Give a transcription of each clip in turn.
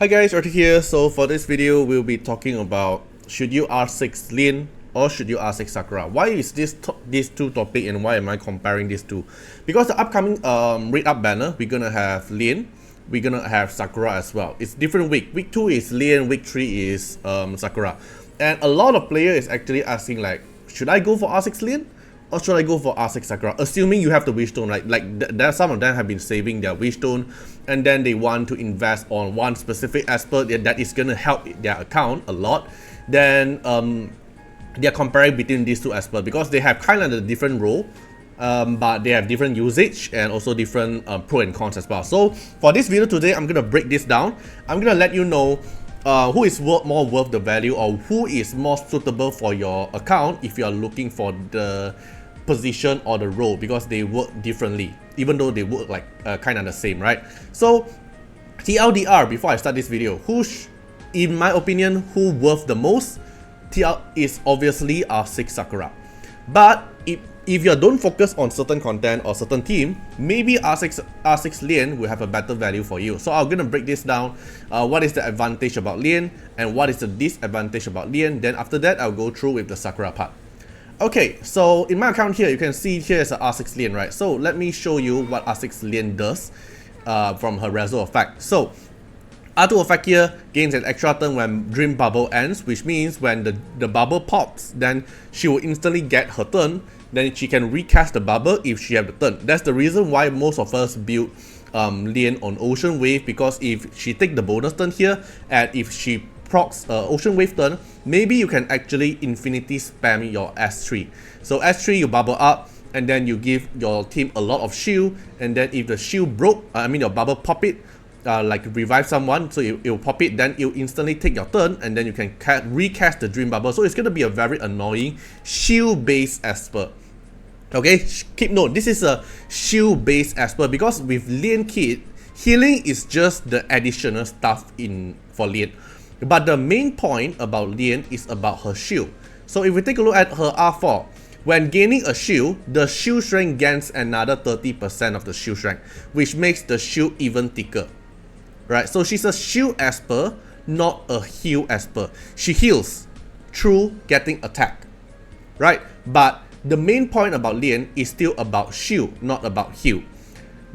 Hi guys, Artiar here. So for this video, we'll be talking about should you R6 Lian or should you R6 Sakura? Why is these two topics and why am I comparing these two? Because the upcoming read up banner, we're gonna have Lian, we're gonna have Sakura as well. It's different week. Week 2 is Lian, week 3 is Sakura. And a lot of players is actually asking like, should I go for R6 Lian? Or should I go for R6 Sakura? Assuming you have the wish stone, right? There some of them have been saving their wish stone, and then they want to invest on one specific aspect that is going to help their account a lot. Then they are comparing between these two aspects because they have kind of a different role, but they have different usage and also different pro and cons as well. So for this video today, I'm going to break this down. I'm going to let you know who is more worth the value, or who is more suitable for your account if you are looking for the position or the role, because they work differently even though they work like kind of the same, right? So TLDR, before I start this video, in my opinion, who worth the most is obviously R6 Sakura. But if you don't focus on certain content or certain team, maybe R6 Lian will have a better value for you. So I'm gonna break this down. What is the advantage about Lian and what is the disadvantage about Lian? Then after that, I'll go through with the Sakura part. Okay, so in my account here, you can see here is a R6 Lian, right? So let me show you what R6 Lian does from her Rezo effect. So R2 effect here gains an extra turn when Dream Bubble ends, which means when the bubble pops, then she will instantly get her turn. Then she can recast the bubble if she have the turn. That's the reason why most of us build Lian on Ocean Wave, because if she take the bonus turn here, and if she procs Ocean Wave turn, maybe you can actually infinity spam your S3. So S3 you bubble up, and then you give your team a lot of shield, and then if the shield broke, your bubble pop it, like revive someone, so it will pop it, then it'll instantly take your turn, and then you can recast the Dream Bubble. So it's going to be a very annoying shield based Esper. Okay, keep note, this is a shield based Esper, because with Lian Kit, healing is just the additional stuff for Lian. But the main point about Lian is about her shield. So if we take a look at her R4, when gaining a shield, the shield strength gains another 30% of the shield strength, which makes the shield even thicker. Right, so she's a shield Esper, not a heal Esper. She heals through getting attack, right? But the main point about Lian is still about shield, not about heal.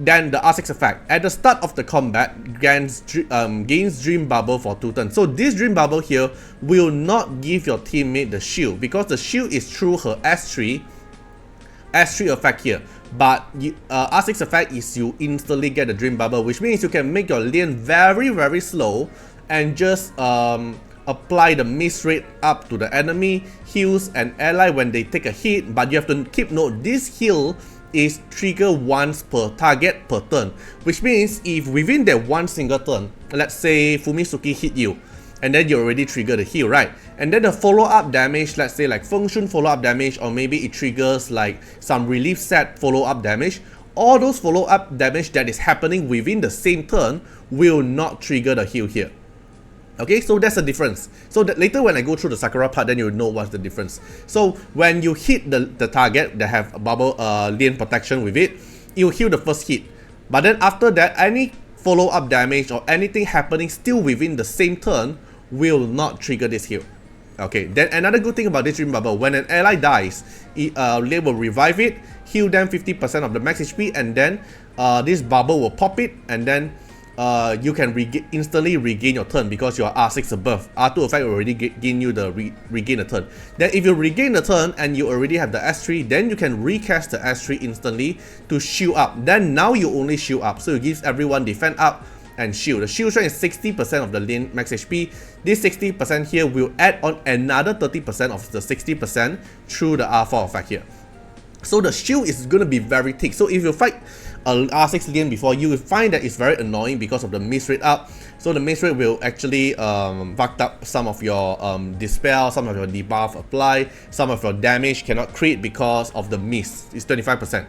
Then the R6 effect. At the start of the combat, gains Dream Bubble for 2 turns. So this Dream Bubble here will not give your teammate the shield, because the shield is through her S3 effect here. But R6 effect is you instantly get the Dream Bubble, which means you can make your Lian very, very slow and just apply the miss rate up to the enemy, heals an ally when they take a hit. But you have to keep note, this heal is triggered once per target per turn, which means if within that one single turn, let's say Fumisuki hit you, and then you already trigger the heal, right? And then the follow-up damage, let's say like Feng Shun follow-up damage, or maybe it triggers like some relief set follow-up damage, all those follow-up damage that is happening within the same turn will not trigger the heal here. Okay, so that's the difference. So that later when I go through the Sakura part, then you'll know what's the difference. So when you hit the target that have a bubble Lian protection with it, you'll heal the first hit. But then after that, any follow-up damage or anything happening still within the same turn will not trigger this heal. Okay, then another good thing about this Dream Bubble, when an ally dies, Lian will revive it, heal them 50% of the max HP, and then this bubble will pop it, and then you can instantly regain your turn because you are R6 above. R2 effect will already gain you the regain the turn. Then if you regain the turn and you already have the S3, then you can recast the S3 instantly to shield up. Then now you only shield up, so it gives everyone defend up and shield. The shield strength is 60% of the Lian max HP. This 60% here will add on another 30% of the 60% through the R4 effect here. So the shield is going to be very thick. So if you fight a R6 Lian before, you will find that it's very annoying because of the miss rate up. So the miss rate will actually fuck up some of your dispel, some of your debuff apply, some of your damage cannot crit because of the miss. It's 25%.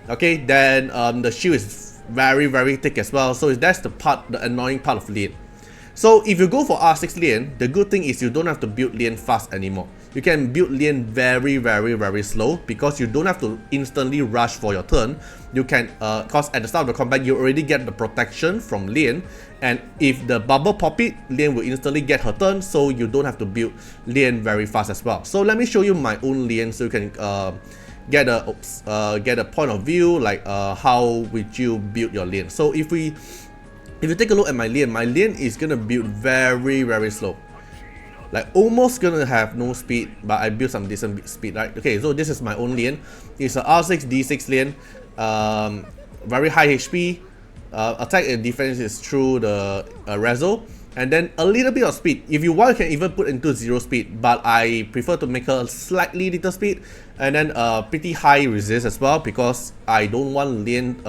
Okay, then the shield is very, very thick as well. So that's the annoying part of Lian. So if you go for R6 Lian, the good thing is you don't have to build Lian fast anymore. You can build Lian very slow because you don't have to instantly rush for your turn. You can, cause at the start of the combat you already get the protection from Lian, and if the bubble pop it, Lian will instantly get her turn, so you don't have to build Lian very fast as well. So let me show you my own Lian so you can get a point of view like how would you build your Lian. So if you take a look at my Lian is gonna build very slow. Like almost gonna have no speed, but I built some decent speed, right? Okay, so this is my own Lian. It's a R6 D6 Lian. Very high HP. Attack and defense is through the Rezo. And then a little bit of speed. If you want, you can even put into 0 speed, but I prefer to make her slightly little speed. And then pretty high resist as well, because I don't want Lian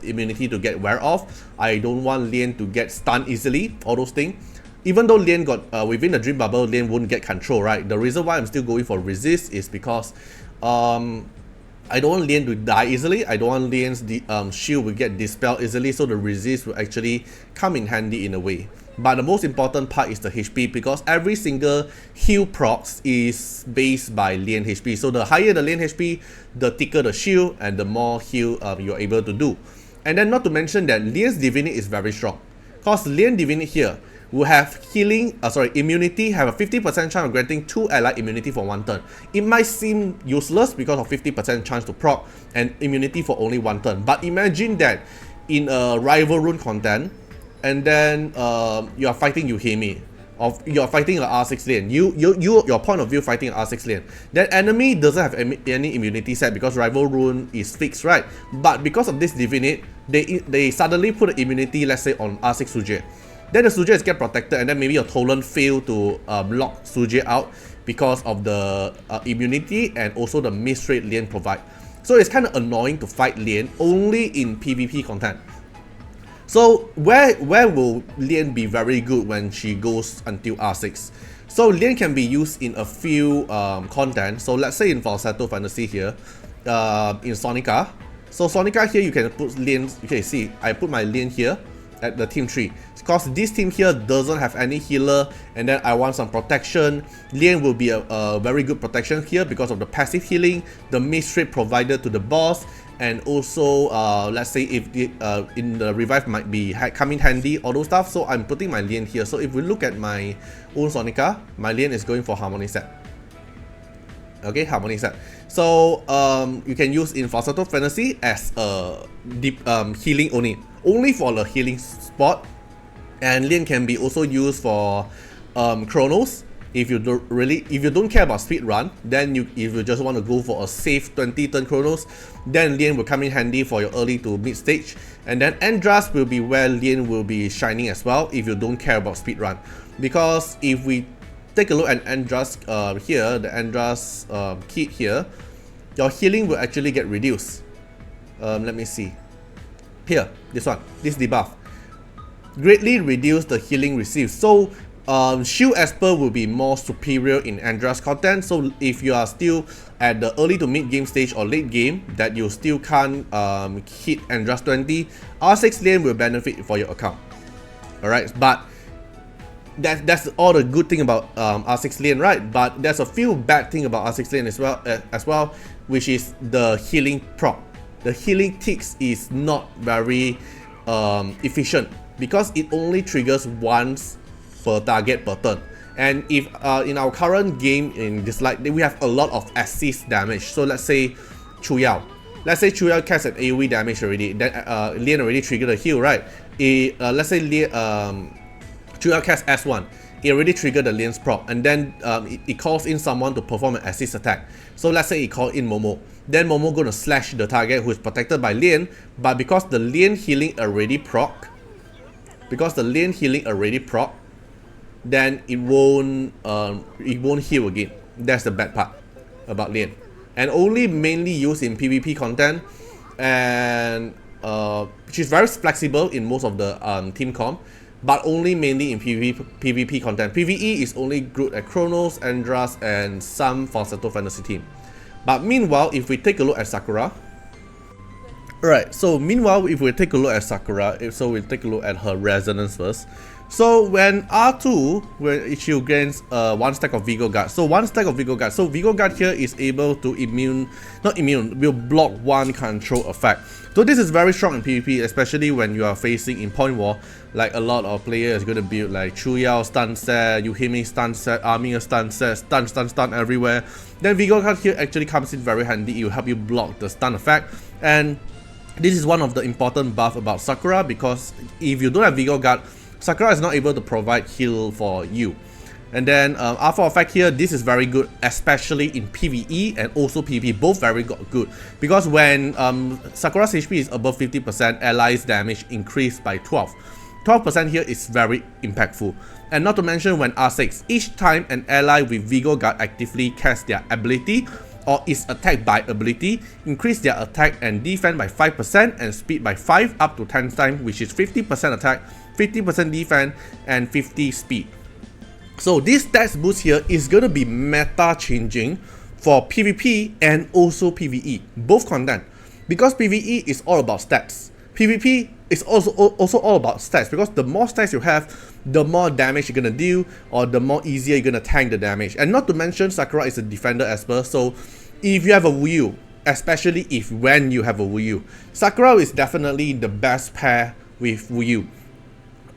immunity to get wear off. I don't want Lian to get stunned easily, all those things. Even though Lian got within the dream bubble, Lian won't get control, right? The reason why I'm still going for resist is because I don't want Lian to die easily. I don't want Lian's shield will get dispelled easily, so the resist will actually come in handy in a way. But the most important part is the HP, because every single heal procs is based by Lian HP. So the higher the Lian HP, the thicker the shield and the more heal you're able to do. And then not to mention that Lian's Divinity is very strong, because Lian Divinity here will have immunity, have a 50% chance of granting 2 allied immunity for 1 turn. It might seem useless because of 50% chance to proc and immunity for only 1 turn. But imagine that in a rival rune content, and then you are fighting Yuhemi, or you're fighting an R6 Lian. Your point of view fighting an R6 Lian. That enemy doesn't have any immunity set because rival rune is fixed, right? But because of this Divinate, they suddenly put an immunity, let's say on R6 Suje. Then the Suje get protected, and then maybe your Tolan fail to block Suje out because of the immunity and also the miss rate Lian provide. So it's kind of annoying to fight Lian only in PvP content. So where will Lian be very good when she goes until R6? So Lian can be used in a few content. So let's say in Falsetto Fantasy here, in Sonica. So Sonica here you can put Lian. Okay, see, I put my Lian here at the team tree, because this team here doesn't have any healer, and then I want some protection. Lian will be a very good protection here because of the passive healing, the miss rate provided to the boss, and also let's say if the in the revive might be coming handy, all those stuff. So I'm putting my Lian here. So if we look at my own Sonica, my Lian is going for Harmony set. Okay, Harmony set. So you can use in Falsetto Fantasy as a deep healing only for the healing spot, and Lian can be also used for Chronos. If you don't care about speed run, then if you just want to go for a safe 20 turn Chronos, then Lian will come in handy for your early to mid stage. And then Andras will be where Lian will be shining as well if you don't care about speed run, because if we take a look at Andras here, the Andras kit here, your healing will actually get reduced. Let me see. Here, this debuff. Greatly reduce the healing received. So Shield Esper will be more superior in Andras content. So if you are still at the early to mid game stage or late game that you still can't hit Andras 20, R6 Lian will benefit for your account. Alright, but that's all the good thing about R6 Lian, right? But there's a few bad thing about R6 Lian as well, which is the healing proc. The healing ticks is not very efficient because it only triggers once per target per turn. And if in our current game in Dislyte, we have a lot of assist damage. So let's say Chuyao. Let's say Chuyao casts an AoE damage already. Then Lian already triggered a heal, right? Let's say Chuyao casts S1. It already triggered the Lian's proc, and then it calls in someone to perform an assist attack. So let's say it calls in Momo. Then Momo gonna slash the target who is protected by Lian, but because the Lian healing already proc, then it won't heal again. That's the bad part about Lian, and only mainly used in PvP content, and which is very flexible in most of the team comp, but only mainly in PvP content. PvE is only good at Chronos, Andras, and some Falsetto Fantasy team. But meanwhile, if we take a look at Sakura, alright, so meanwhile, if we take a look at Sakura, so we'll take a look at her resonance first. So when R2, where she gains 1 stack of Vigor Guard. So 1 stack of Vigor Guard. So Vigor Guard here is able to will block 1 control effect. So this is very strong in PvP, especially when you are facing in point war. Like a lot of players going to build like Chu Yao stun set, Yuhime stun set, Armia stun set, stun everywhere. Then Vigor Guard here actually comes in very handy. It will help you block the stun effect. And this is one of the important buff about Sakura, because if you don't have Vigor Guard, Sakura is not able to provide heal for you. And then for effect here, this is very good, especially in PvE and also PvP, both very good. Because when Sakura's HP is above 50%, allies damage increased by 12. 12% here is very impactful. And not to mention when R6, each time an ally with Vigor Guard actively casts their ability or is attacked by ability, increase their attack and defense by 5% and speed by 5 up to 10 times, which is 50% attack, 50% defense, and 50 speed. So this stats boost here is going to be meta changing for PvP and also PvE, both content. Because PvE is all about stats. PvP is also all about stats, because the more stats you have, the more damage you're gonna deal, or the more easier you're gonna tank the damage. And not to mention, Sakura is a defender esper, so if you have a Wuyu, especially when you have a Wuyu, Sakura is definitely the best pair with Wuyu.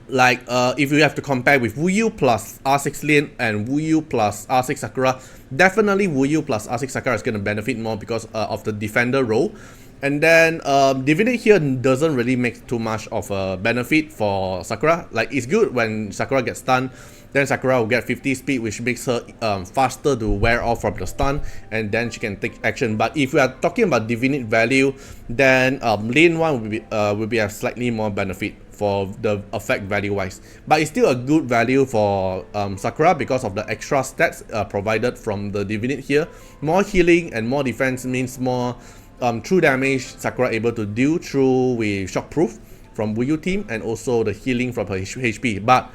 Like if you have to compare with Wuyu plus R6 Lian and Wuyu plus R6 Sakura, definitely Wuyu plus R6 Sakura is gonna benefit more because of the defender role. And then Divinate here doesn't really make too much of a benefit for Sakura. Like, it's good when Sakura gets stunned, then Sakura will get 50 speed, which makes her faster to wear off from the stun, and then she can take action. But if we are talking about Divinate value, then lane 1 will be a slightly more benefit for the effect value wise. But it's still a good value for Sakura because of the extra stats provided from the Divinate here. More healing and more defense means more true damage Sakura able to deal through with shockproof from Wuyu team, and also the healing from her HP. But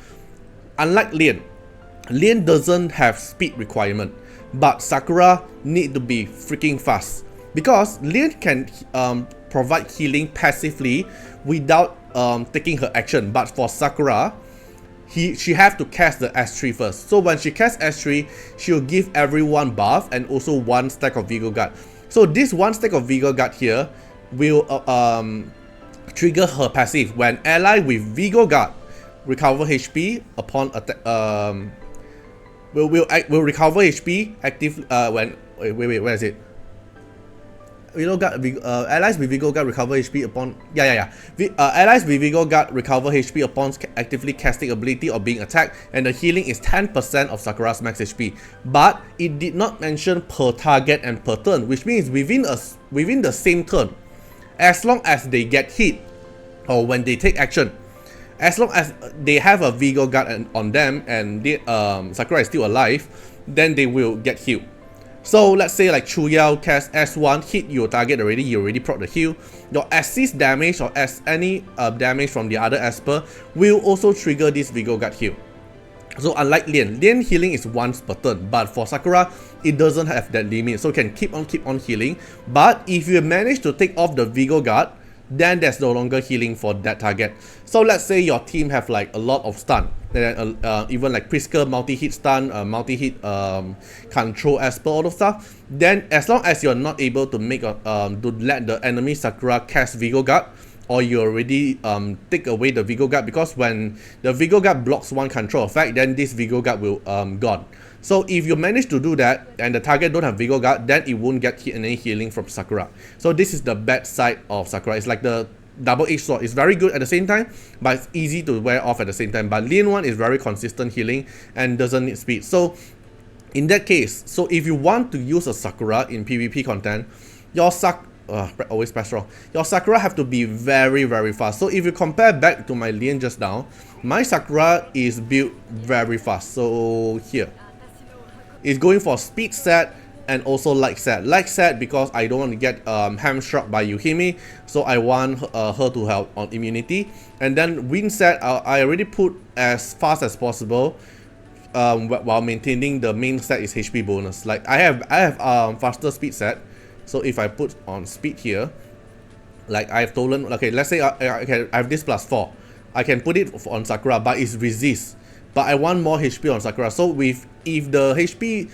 unlike Lian doesn't have speed requirement, but Sakura need to be freaking fast, because Lian can provide healing passively without taking her action. But for Sakura, she have to cast the S3 first. So when she casts S3, she'll give everyone buff and also 1 stack of Vigor Guard. So this 1 stack of Vigor Guard here will trigger her passive. When ally with Vigor Guard recover HP upon attack, will recover HP active when wait, where is it? Vigor Guard, allies with Vigor Guard recover HP upon allies with Vigor Guard recover HP upon actively casting ability or being attacked, and the healing is 10% of Sakura's max HP. But it did not mention per target and per turn, which means within the same turn, as long as they get hit or when they take action, as long as they have a Vigor Guard on them and Sakura is still alive, then they will get healed. So let's say like Chu Yao cast S1, hit your target already, you already proc the heal. Your assist damage or any damage from the other Esper will also trigger this Vigor Guard heal. So unlike Lian healing is once per turn, but for Sakura, it doesn't have that limit, so it can keep on healing. But if you manage to take off the Vigor Guard, then there's no longer healing for that target. So let's say your team have like a lot of stun, even like Prisker multi-hit stun, multi-hit control Esper, all of stuff. Then as long as you're not able to make to let the enemy Sakura cast Vigor Guard, or you already take away the Vigor Guard, because when the Vigor Guard blocks 1 control effect, then this Vigor Guard will gone. So if you manage to do that and the target don't have Vigor Guard, then it won't get any healing from Sakura. So this is the bad side of Sakura. It's like the double-edged sword. It's very good at the same time, but it's easy to wear off at the same time. But Lian 1 is very consistent healing and doesn't need speed. So in that case, so if you want to use a Sakura in PvP content, your always press wrong. Your Sakura have to be very, very fast. So if you compare back to my Lian just now, my Sakura is built very fast. So here, it's going for speed set and also light set. Light set because I don't want to get hamstruck by Yuhime, so I want her to help on immunity. And then wind set, I already put as fast as possible, while maintaining the main set is HP bonus. Like I have faster speed set. So if I put on speed here, like I've stolen, okay, let's say I have this +4, I can put it on Sakura, but it's resist. But I want more HP on Sakura. So if the HP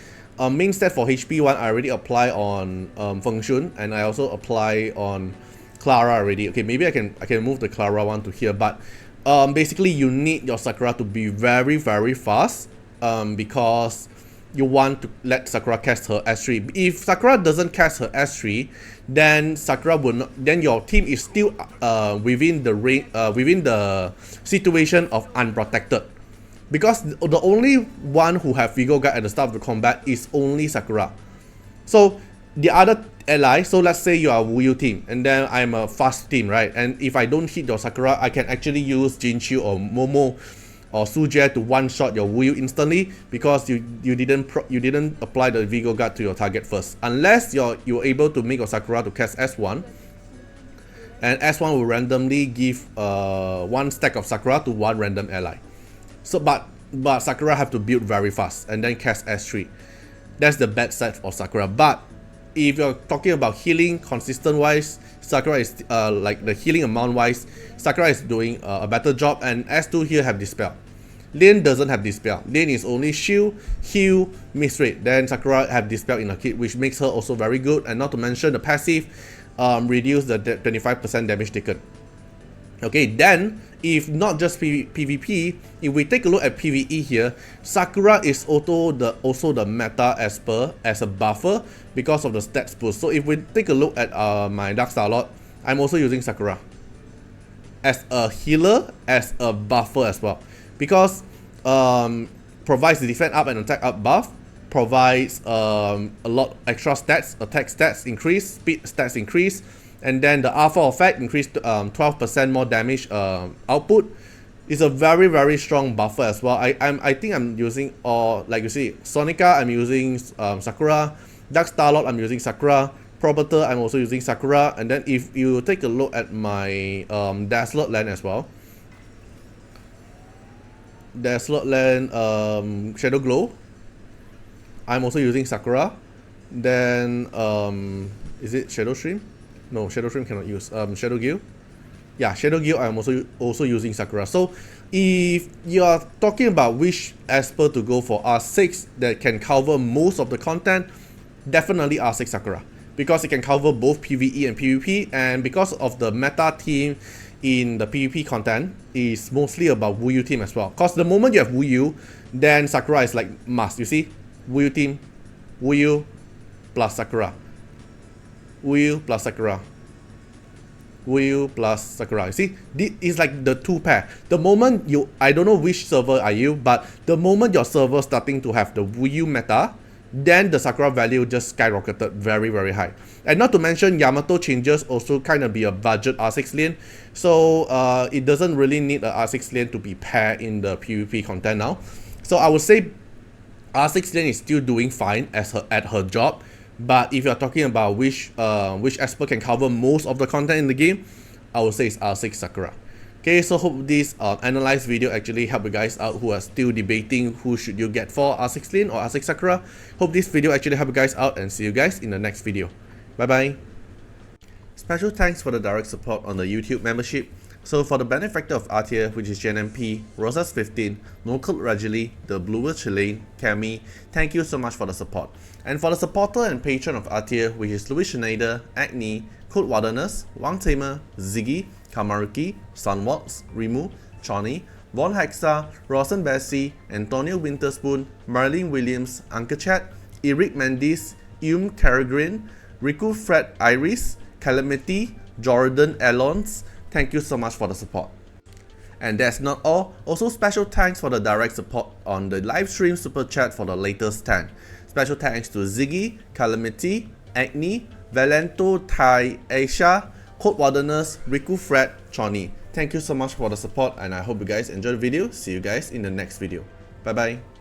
main stat for HP 1 I already apply on Feng Shun, and I also apply on Clara already. Okay, maybe I can move the Clara one to here, but basically you need your Sakura to be very fast because you want to let Sakura cast her S3. If Sakura doesn't cast her S3, then Sakura will not, then your team is still within the situation of unprotected. Because the only one who have Vigo Guide at the start of the combat is only Sakura. So the other ally, so let's say you are Wu Yu team, and then I'm a fast team, right? And if I don't hit your Sakura, I can actually use Jinchu or Momo or Sujie to one-shot your Wu Yu instantly, because you didn't apply the Vigo Guard to your target first. Unless you're able to make your Sakura to cast S1, and S1 will randomly give one stack of Sakura to one random ally. So but Sakura have to build very fast and then cast S3. That's the bad side for Sakura. But if you're talking about healing consistent wise, Sakura is like the healing amount wise, Sakura is doing a better job, and S2 here have Dispel. Lian doesn't have Dispel. Lian is only shield, heal, miss rate. Then Sakura have Dispel in her kit, which makes her also very good. And not to mention the passive reduce the 25% damage taken. Okay, then if not just PvP, if we take a look at PvE here, Sakura is also the meta as a buffer because of the stats boost. So if we take a look at my Dark Star Lord, I'm also using Sakura as a healer, as a buffer as well, because provides the defense up and attack up buff, provides a lot extra stats, attack stats increase, speed stats increase, and then the alpha effect increased 12% more damage output. Is a very strong buffer as well. I think I'm using, or like you see, Sonica I'm using Sakura, Dark Starlord I'm using Sakura, Probator I'm also using Sakura, and then if you take a look at my Dislyte land as well, Dislyte land Shadow Glow, I'm also using Sakura. Then is it Shadow Stream? No, Shadow Stream cannot use. Shadow Guild. Yeah, Shadow Guild I'm also using Sakura. So if you are talking about which Esper to go for R6 that can cover most of the content, definitely R6 Sakura, because it can cover both PvE and PvP, and because of the meta team in the PvP content is mostly about Wu Yu team as well. Because the moment you have Wu Yu, then Sakura is like must. You see, Wu Yu team, Wu Yu plus Sakura, Wu Yu plus Sakura, Wu Yu plus Sakura. You see, this is like the two pair. The moment you, I don't know which server are you, but the moment your server starting to have the Wu Yu meta, then the Sakura value just skyrocketed very high. And not to mention Yamato changes also kind of be a budget R6 lane, so it doesn't really need a R6 lane to be paired in the PvP content now. So I would say R6 lane is still doing fine at her job. But if you're talking about which Esper can cover most of the content in the game, I would say it's R6 Sakura. Okay, so hope this analyzed video actually helped you guys out who are still debating who should you get for R6 Lane or R6 Sakura. Hope this video actually helped you guys out, and see you guys in the next video. Bye bye. Special thanks for the direct support on the YouTube membership. So for the benefactor of Artiar, which is JNMP, Rosas15, Nocult Rajali, The Bluer Chilean, Cami, thank you so much for the support. And for the supporter and patron of Artiar, which is Louis Schneider, Agni, Code Wilderness, Wang Tamer, Ziggy, Kamaruki, Sunwalks, Rimu, Choni, Von Hexa, Rawson Bessie, Antonio Winterspoon, Marlene Williams, Uncle Chat, Eric Mendes, Carragrin, Riku Fred Iris, Calamity, Jordan Alons, thank you so much for the support. And that's not all. Also special thanks for the direct support on the live stream super chat for the latest 10. Special thanks to Ziggy, Calamity, Agni, Valento, Tai, Aisha, Code Wilderness, Riku Fred, Choni. Thank you so much for the support, and I hope you guys enjoyed the video. See you guys in the next video. Bye bye.